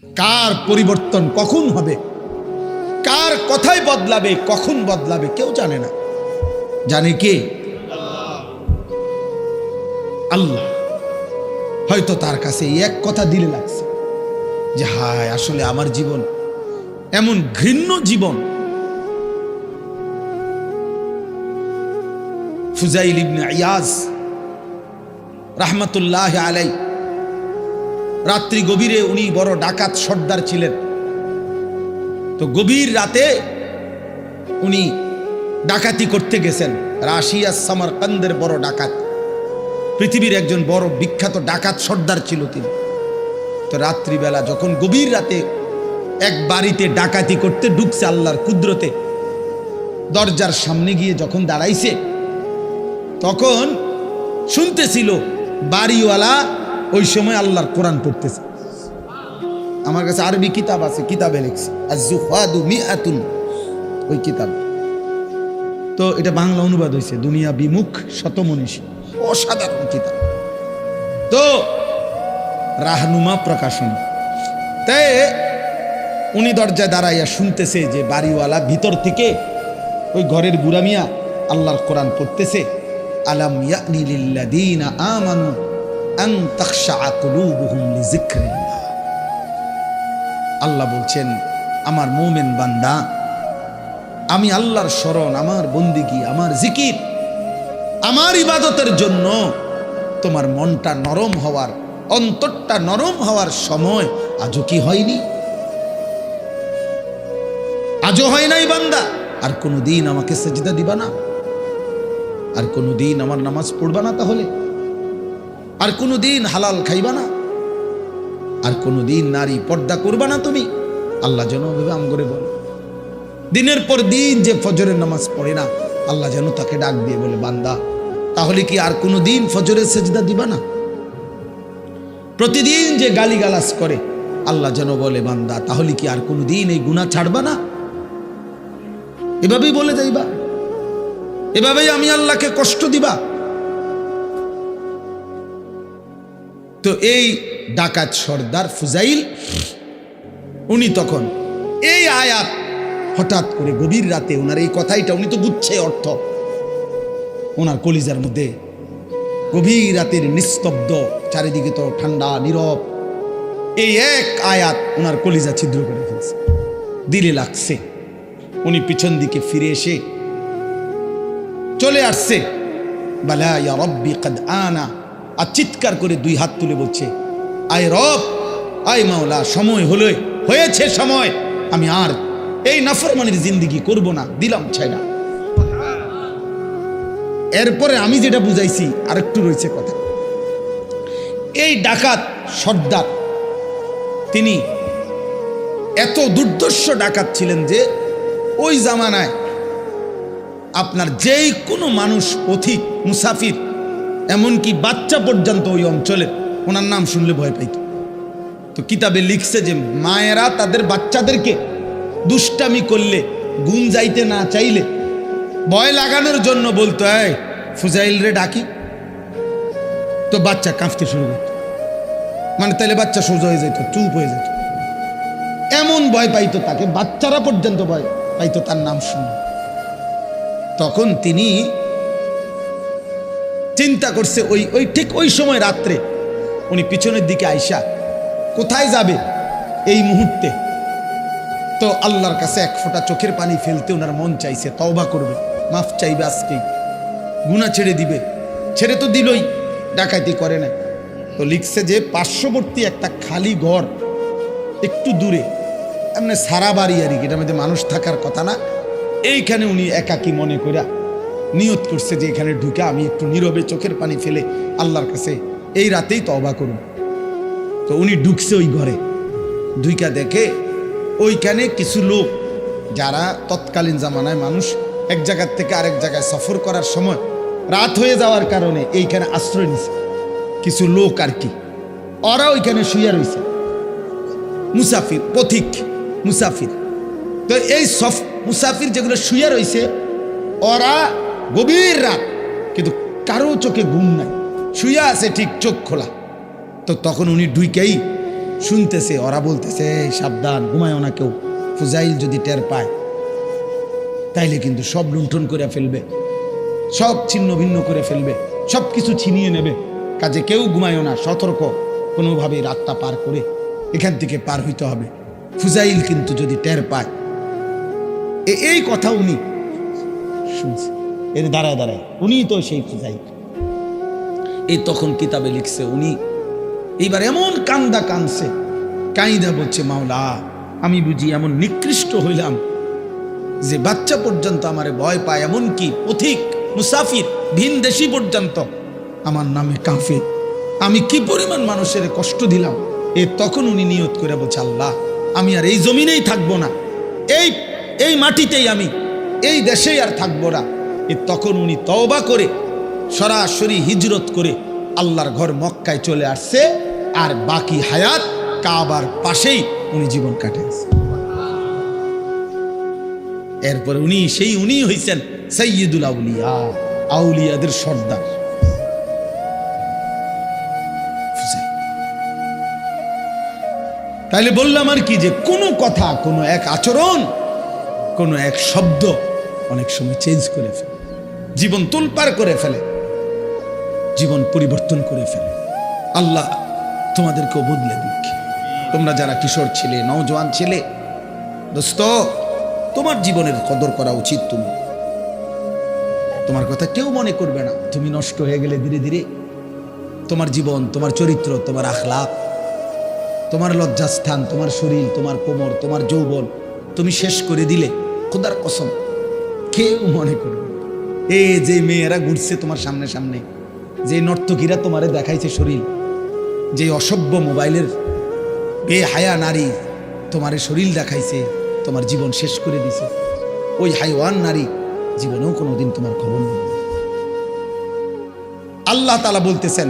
কার পরিবর্তন কখন হবে, কার কথাই বদলাবে, কখন বদলাবে কেউ জানে না। জানে কে? আল্লাহ। হয়তো তার কাছে এক কথা দিলে লাগছে যে হায় আসলে আমার জীবন এমন ঘৃণ্য জীবন। ফুজাইল ইবনে ইয়াজ রাহমাতুল্লাহ আলাই, রাত্রি গভীরে উনি বড় ডাকাত সর্দার ছিলেন। তো গভীর রাতে উনি ডাকাতি করতে গেছেন। রাশিয়া সামারকান্দের বড় ডাকাত, পৃথিবীর একজন বড় বিখ্যাত ডাকাত সর্দার ছিল তিনি। তো রাত্রিবেলা যখন গভীর রাতে এক বাড়িতে ডাকাতি করতে ঢুকছে আল্লাহর কুদরতে, দরজার সামনে গিয়ে যখন দাঁড়াইছে তখন শুনতেছিল বাড়িওয়ালা ওই সময় আল্লাহর কোরআন পড়তেছে। আমার কাছে আরবি কিতাব আছে, কিতাবে লিখছে আজ-জুহাদু মিআতুন, ওই কিতাব। তো এটা বাংলা অনুবাদ হয়েছে দুনিয়া বিমুখ শতমনীষী, অসাধারণ কিতাব। তো রাহনুমা প্রকাশন। তাই উনি দরজায় দাঁড়াইয়া শুনতেছে যে বাড়িওয়ালা ভিতর থেকে ওই ঘরের বুড়া মিয়া আল্লাহর কোরআন পড়তেছে। আলাম ইয়ানি লিল্লাযীনা আমানু আন তাখশা কুলুবুহুম লিযিকরিল্লাহ। আল্লাহ বলছেন আমার মুমিন বান্দা, আমি আল্লাহর শরণ, আমার বন্দিগি, আমার জিকির, আমার ইবাদতের জন্য তোমার মনটা নরম হওয়ার, অন্তরটা নরম হওয়ার সময় আজও কি হয়নি? আজও হয় নাই বান্দা? আর কোনোদিন আমাকে সেজদা দিবা না? আর কোনোদিন আমার নামাজ পড়বা না? তাহলে আর কোনোদিন হালাল খাইবা না? আর কোনোদিন নারী পর্দা করবা না তুমি? আল্লাহ যেন ভেবে আম করে বলে, দিনের পর দিন যে ফজরের নামাজ পড়ে না, আল্লাহ যেন তাকে ডাক দিয়ে বলে বান্দা তাহলে কি আর কোনোদিন ফজরের সেজদা দিবা না? প্রতিদিন যে গালিগালাজ করে, আল্লাহ যেন বলে বান্দা তাহলে কি আর কোনোদিন এই গুনাহ ছাড়বা না? এভাবেই বলে যাইবা, এভাবেই আমি আল্লাহকে কষ্ট দিবা। তো এই ডাকাত সর্দার ফুজাইল, উনি তখন এই আয়াত হঠাৎ করে গভীর রাতে ওনার এই কথাইটা, উনি তো বুঝছে অর্থ, ওনার কলিজার মধ্যে গভীর রাতের নিস্তব্ধ, চারিদিকে তো ঠান্ডা নীরব, এই এক আয়াত ওনার কলিজা ছিদ্র করে ফেলছে, দিলে লাগছে। উনি পিছন দিকে ফিরে এসে চলে আসছে, বালা ইয়া রব্বি কদ আনা, আর চিৎকার করে দুই হাত তুলে বলছে আয় রব, আয় মাওলা, সময় হলো, হয়েছে সময়, আমি আর এই নাফরমানির জিন্দেগি করব না, দিলাম ছাইড়া। এরপরে আমি যেটা বুঝাইছি আরেকটু রয়েছে কথা। এই ডাকাত সর্দার তিনি এত দুর্ধর্ষ ডাকাত ছিলেন যে ওই জামানায় আপনার যেই কোনো মানুষ, পথিক, মুসাফির, এমনকি বাচ্চা পর্যন্ত ওই অঞ্চলে ওনার নাম শুনলে ভয় পাইত। তো কিতাবে লিখছে যে মায়েরা তাদের বাচ্চাদেরকে দুষ্টামি করলে, ঘুম যাইতে না চাইলে ভয় লাগানোর জন্য বলতো এই ফুজাইল রে ডাকি, তো বাচ্চা কাঁপতে শুরু করত, মানে তাইলে বাচ্চা সোজা হয়ে যেত, চুপ হয়ে যেত, এমন ভয় পাইতো তাকে, বাচ্চারা পর্যন্ত ভয় পাইতো তার নাম শুনে। তখন তিনি চিন্তা করছে ওই ঠিক ওই সময় রাত্রে উনি পিছনের দিকে আইসা কোথায় যাবে এই মুহূর্তে, তো আল্লাহর কাছে এক ফোঁটা চোখের পানি ফেলতে ওনার মন চাইছে, তওবা করবে, মাফ চাইবে, আজকেই গুনাহ ছেড়ে দিবে। ছেড়ে তো দিলই, ডাকাতি করে না। তো লিখছে যে পার্শ্ববর্তী একটা খালি ঘর একটু দূরে, এমনি সারা বাড়ি আর কি, এটার মধ্যে মানুষ থাকার কথা না, এইখানে উনি একাকী মনে করে নিয়ত করছে যে এখানে ঢুকে আমি একটু নীরবে চোখের পানি ফেলে আল্লাহর কাছে এই রাতেই তওবা করব। তো উনি ঢুকছে ওই ঘরে, ঢুইকা দেখে ওইখানে কিছু লোক, যারা তৎকালীন জামানায় মানুষ এক জায়গার থেকে আরেক জায়গায় সফর করার সময় রাত হয়ে যাওয়ার কারণে এইখানে আশ্রয় নিছে কিছু লোক আর কি, ওরা ওইখানে শুয়ে রয়েছে, মুসাফির, পথিক মুসাফির। তো এই মুসাফির যেগুলো শুয়ে রয়েছে, ওরা গভীর রাত, কিন্তু কারো চোখে ঘুম নাই, শুয়ে আছে ঠিক চোখ খোলা। তো তখন উনি ঢুকেই শুনতেছে, ওরা বলতেছে এই সাবধান, ঘুমায়ও না কেউ, ফুজাইল যদি টের পায় তাইলে কিন্তু সব লুণ্ঠন করে ফেলবে, সব ছিন্ন ভিন্ন করে ফেলবে, সব কিছু ছিনিয়ে নেবে, কাজে কেউ ঘুমায়ও না, সতর্ক, কোনোভাবে রাতটা পার করে এখান থেকে পার হইতে হবে। ফুজাইল কিন্তু যদি টের পায়, এই কথা উনি শুনছে, এর দাঁড়ায় দাঁড়ায় উনি তো সেই ফুজাইল। এই তখন কিতাবে লিখছে উনি এইবার এমন কান্দা কানছে, কাইদা বলছে মাওলা আমি বুঝি এমন নিকৃষ্ট হইলাম যে বাচ্চা পর্যন্ত আমারে ভয় পায়, এমনকি পথিক মুসাফির ভিন দেশি পর্যন্ত আমার নামে কাঁপে, আমি কি পরিমাণ মানুষের কষ্ট দিলাম। তখন উনি নিয়ত করে বলছে আল্লাহ আমি আর এই জমিনেই থাকবো না, এই মাটিতেই আমি এই দেশেই আর থাকবো না। তখন উনি তওবা করে সরাসরি হিজরত করে আল্লাহর ঘর মক্কায় চলে আসছে, আর বাকি হায়াত কাবার পাশেই উনি জীবন কাটাইছে। এরপরে উনি হইছেন সাইয়্যিদুল আউলিয়া, আউলিয়াদের সর্দার। তাইলে বললাম আর কি যে কোনো কথা, কোনো এক আচরণ, কোনো এক শব্দ অনেক সময় চেঞ্জ করে ফেলে, জীবন তোলপাড় করে ফেলে, জীবন পরিবর্তন করে ফেলে। আল্লাহ তোমাদেরকেও বদলে দিক। তোমরা যারা কিশোর ছেলে, নওজোয়ান ছেলে, দোস্ত তোমার জীবনের কদর করা উচিত। তোমার কথা কেউ মনে করবে না, তুমি নষ্ট হয়ে গেলে ধীরে ধীরে তোমার জীবন, তোমার চরিত্র, তোমার আখলাক, তোমার লজ্জাস্থান, তোমার শরীর, তোমার কোমর, তোমার যৌবন তুমি শেষ করে দিলে খোদার কসম কেউ মনে করবে। এই যে মেয়েরা ঘুরছে তোমার সামনে সামনে, যে নর্তকীরা তোমারে দেখাইছে শরীর, যে অসভ্য মোবাইলের বেহায়া নারী তোমারে শরীর দেখাইছে, তোমার জীবন শেষ করে দিছে, ওই হাইওয়ান নারী জীবনেও কোনোদিন তোমার খবর নেই। আল্লাহ তাআলা বলতেছেন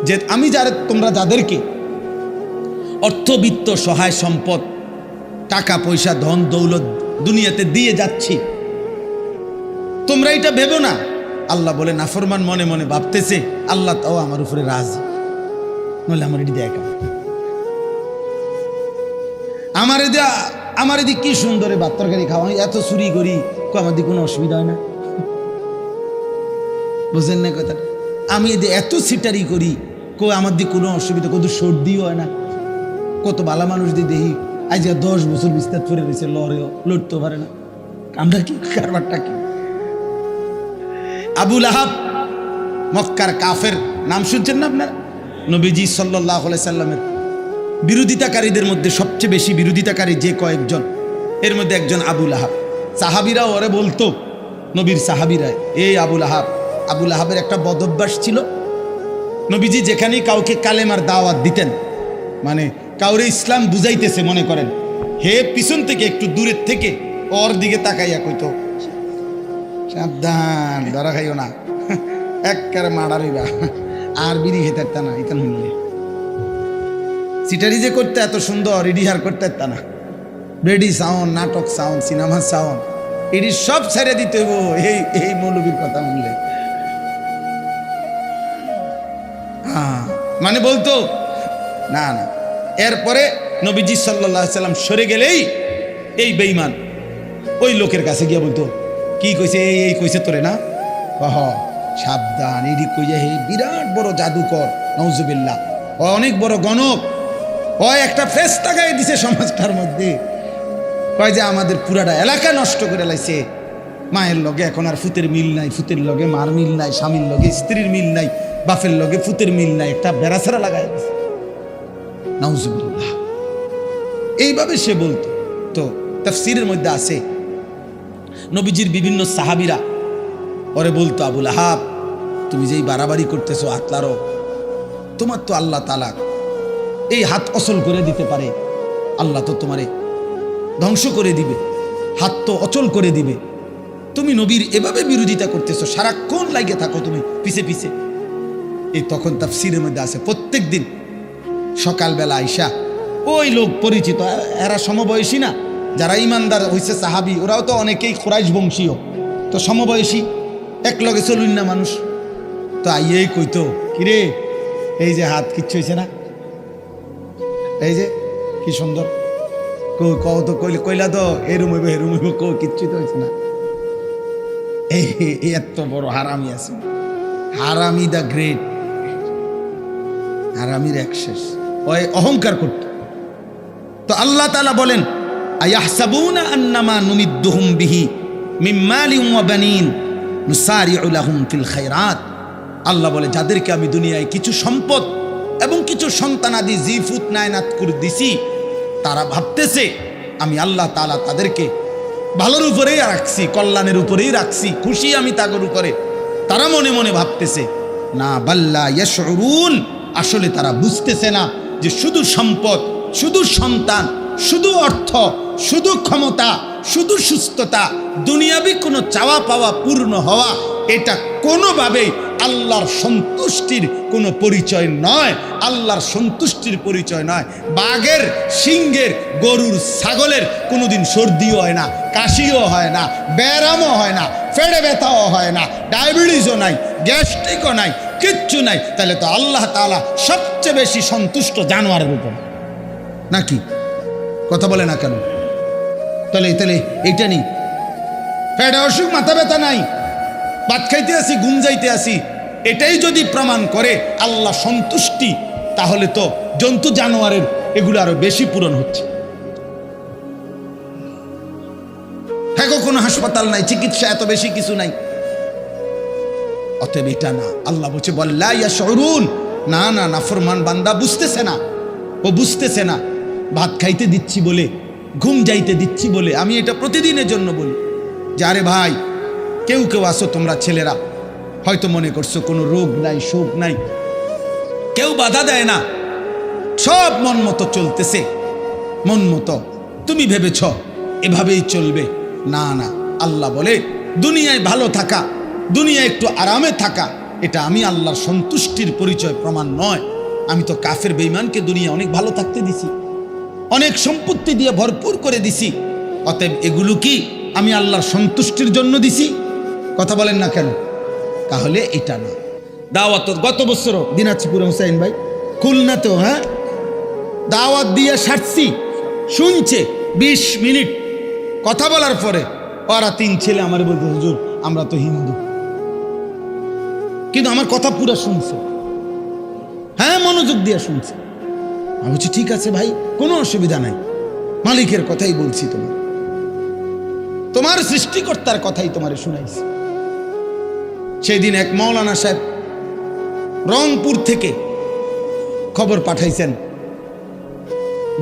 যে আমি তোমরা যাদেরকে অর্থবিত্ত, সহায় সম্পদ, টাকা পয়সা, ধন দৌলত দুনিয়াতে দিয়ে যাচ্ছি, তোমরা এটা ভেবো না। আল্লাহ বলে নাফরমান মনে মনে ভাবতেছে আল্লাহ তাও আমার উপরে রাজি, নইলে আমার এটি দেখা, আমার এদিকে কি সুন্দরে ভাত তরকারি খাওয়া, এত চুরি করি, আমার দিকে কোনো অসুবিধা হয় না, বুঝলেন না কথাটা? আমি এত সিটারি করি, আমার দিকে কোনো অসুবিধা, কত সর্দিও হয় না, কত ভালো মানুষ দিয়ে দেখি আজ 10 বছর বিস্তার করে রয়েছে, লড়েও লড়তেও পারে না, আমরা কি কারবারটা কি? আবু লাহাব মক্কার কাফের, নাম শুনছেন না আপনারা? নবীজি সাল্লাল্লাহু আলাইহি সাল্লামের বিরোধিতাকারীদের মধ্যে সবচেয়ে বেশি বিরোধিতাকারী যে কয়েকজন, এর মধ্যে একজন আবু লাহাব। সাহাবীরা ওরে বলতো, নবীর সাহাবীরা, এই আবু লাহাব। আবু লাহাবের একটা বদঅভ্যাস ছিল, নবীজি যেখানেই কাউকে কালেমার দাওয়াত দিতেন, মানে কাউরে ইসলাম বুঝাইতেছে মনে করেন, হে পিছন থেকে একটু দূরের থেকে ওর দিকে তাকাইয়া কইতো সাবধান, ধরা খাইও না, একবারে মারারিবা, আর বিড়ি খেতে না, ইতান হইলে সিটারি যে করতে এত সুন্দর, রিডিহার করতে না, বেডি সাউন্ড, নাটক সাউন্ড, সিনেমা সাউন্ড, এটি সব ছেড়ে দিতে হইব এই মৌলবীর কথা শুনলে। হ্যাঁ, মানে বলতো না না। এরপরে নবীজি সাল্লাল্লাহু আলাইহি সাল্লাম সরে গেলেই এই বেঈমান ওই লোকের কাছে গিয়ে বলতো, কি কইছে, এই কইছে তোরে না, সাবধান, এটি কইয়া হে বিরাট বড় জাদুকর, নাউজুবিল্লাহ, ও অনেক বড় গণক, ও একটা ফেরেশতা গায়ে দিছে সমাজটার মধ্যে, কয় যে আমাদের পুরাটা এলাকা নষ্ট করে লাইছে, মায়ের লগে এখন আর ফুতের মিল নাই, ফুতের লগে মার মিল নাই, স্বামীর লগে স্ত্রীর মিল নাই, বাপের লগে ফুতের মিল নাই, একটা বেড়াছাড়া লাগাই দিছে, নাউজুবিল্লাহ। এইভাবে সে বলতো। তো তাফসীরের মধ্যে আছে নবীজির বিভিন্ন সাহাবীরা ওরে বলতো, আবু লাহাব তুমি যেই বাড়াবাড়ি করতেছো আতলারও, তোমার তো আল্লাহ তাআলা এই হাত অচল করে দিতে পারে, আল্লাহ তো তোমারে ধ্বংস করে দিবে, হাত তো অচল করে দিবে, তুমি নবীর এভাবে বিরোধিতা করতেছো, সারাক্ষণ লাগে থাকো তুমি পিছে পিছে। এই তখন তাফসীরের মধ্যে আছে প্রত্যেক দিন সকালবেলা আইসা ওই লোক পরিচিত, এরা সমবয়সী না, যারা ইমানদার হয়েছে সাহাবী, ওরাও তো অনেকেই কুরাইশ বংশীয়, তো সমবয়সী, এক লগে চলুন না মানুষ, তো আইয়েই কইতো, কিরে এই যে হাত কিচ্ছু হয়েছে না, এই যে কি সুন্দর কত কইলা তো এরুম হইব এরুম হইব কিচ্ছু তো হয়েছে না। এই এত বড় হারামি আছে, হারামি দা গ্রেট, হারামির এক শেষ, ওই অহংকার করত। তো আল্লাহ তাআলা বলেন আয়াহসাবুনা আন্নামা নুমিদ্দুহুম বিহি মিন মালিন ওয়া বানিন নুসারিউ লাহুম ফিল খায়রাত। আল্লাহ বলে যাদেরকে আমি দুনিয়ায় কিছু সম্পদ এবং কিছু সন্তানাদি জিফুত নায়নাত করে দিছি, তারা ভাবতেছে আমি আল্লাহ তাআলা তাদেরকে ভালোর উপরেই রাখছি, কল্যাণের উপরেই রাখছি, খুশি আমি তাদের উপরে। তারা মনে মনে ভাবতেছে না, বাল্লা ইয়াশউরুন, আসলে তারা বুঝতেছে না যে শুধু সম্পদ, শুধু সন্তান, শুধু অর্থ, শুধু ক্ষমতা, শুধু সুস্থতা, দুনিয়াবি কোনো চাওয়া পাওয়া পূর্ণ হওয়া, এটা কোনোভাবেই আল্লাহর সন্তুষ্টির কোনো পরিচয় নয়। আল্লাহর সন্তুষ্টির পরিচয় নয়। বাঘের, সিংহের, গরুর, ছাগলের কোনোদিন সর্দিও হয় না, কাশিও হয় না, ব্যায়ামও হয় না, পেটে ব্যথাও হয় না, ডায়াবেটিসও নাই, গ্যাস্ট্রিকও নাই, কিচ্ছু নাই। তাহলে তো আল্লাহ তাআলা সবচেয়ে বেশি সন্তুষ্ট জানোয়ারের উপর, নাকি? কথা বলে না কেন? তাহলে এইটা নেই, পেটে অসুখ, মাথা ব্যথা নাই, ভাত খাইতে আসি, ঘুম যাইতে আসি, এটাই যদি প্রমাণ করে আল্লাহ সন্তুষ্টি, তাহলে তো জন্তু জানোয়ারের এগুলো আরো বেশি পূরণ হচ্ছে। হ্যাঁ, কোনো হাসপাতাল নাই, চিকিৎসা এত বেশি কিছু নাই। অতএব এটা না, আল্লাহ বলছে বল্লা ইয়াশউরুন, না না, নাফরমান বান্দা বুঝতেছে না, ও বুঝতেছে না। ভাত খাইতে দিচ্ছি বলে, ঘুম যাইতে দিচ্ছি বলে আমি এটা প্রতিদিনের জন্য বলি যে আরে ভাই, কেউ কেউ আসো তোমরা ছেলেরা, হয়তো মনে করছো কোনো রোগ নাই, শোক নাই, কেউ বাধা দেয় না, সব মন মতো চলতেছে, মন মতো তুমি ভেবেছ এভাবেই চলবে। না না, আল্লাহ বলে দুনিয়ায় ভালো থাকা, দুনিয়ায় একটু আরামে থাকা, এটা আমি আল্লাহর সন্তুষ্টির পরিচয় প্রমাণ নয়। আমি তো কাফের বেঈমানকে দুনিয়া অনেক ভালো থাকতে দিছি, অনেক সম্পত্তি দিয়ে ভরপুর করে দিছি। অতএব এগুলো কি আমি আল্লাহর সন্তুষ্টির জন্য দিছি? কথা বলেন না কেন? তাহলে এটা না। দাওয়াত গত বছরও দিনাজপুরে হুসাইন ভাই খুলনাতে, হ্যাঁ, দাওয়াত দিয়ে সারছি, শুনছে 20 মিনিট কথা বলার পরে ওরা 3 ছেলে আমার বলতে, হুজুর আমরা তো হিন্দু, কিন্তু আমার কথা পুরো শুনছে, হ্যাঁ, মনোযোগ দিয়ে শুনছে। আমি বলছি ঠিক আছে ভাই, কোনো অসুবিধা নাই, মালিকের কথাই বলছি, তোমার সৃষ্টিকর্তার কথাই তোমারে শুনাইছি। সেই দিন এক মাওলানা সাহেব রংপুর থেকে খবর পাঠাইছেন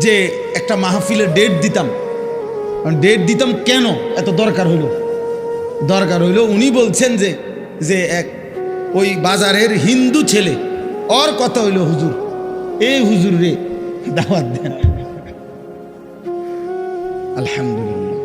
যে একটা মাহফিলের ডেট দিতাম কেন এত দরকার হইল, উনি বলছেন যে এক ওই বাজারের হিন্দু ছেলে, ওর কথা হইল হুজুর, এই হুজুর রে দাওয়াত দেন। আলহামদুলিল্লাহ,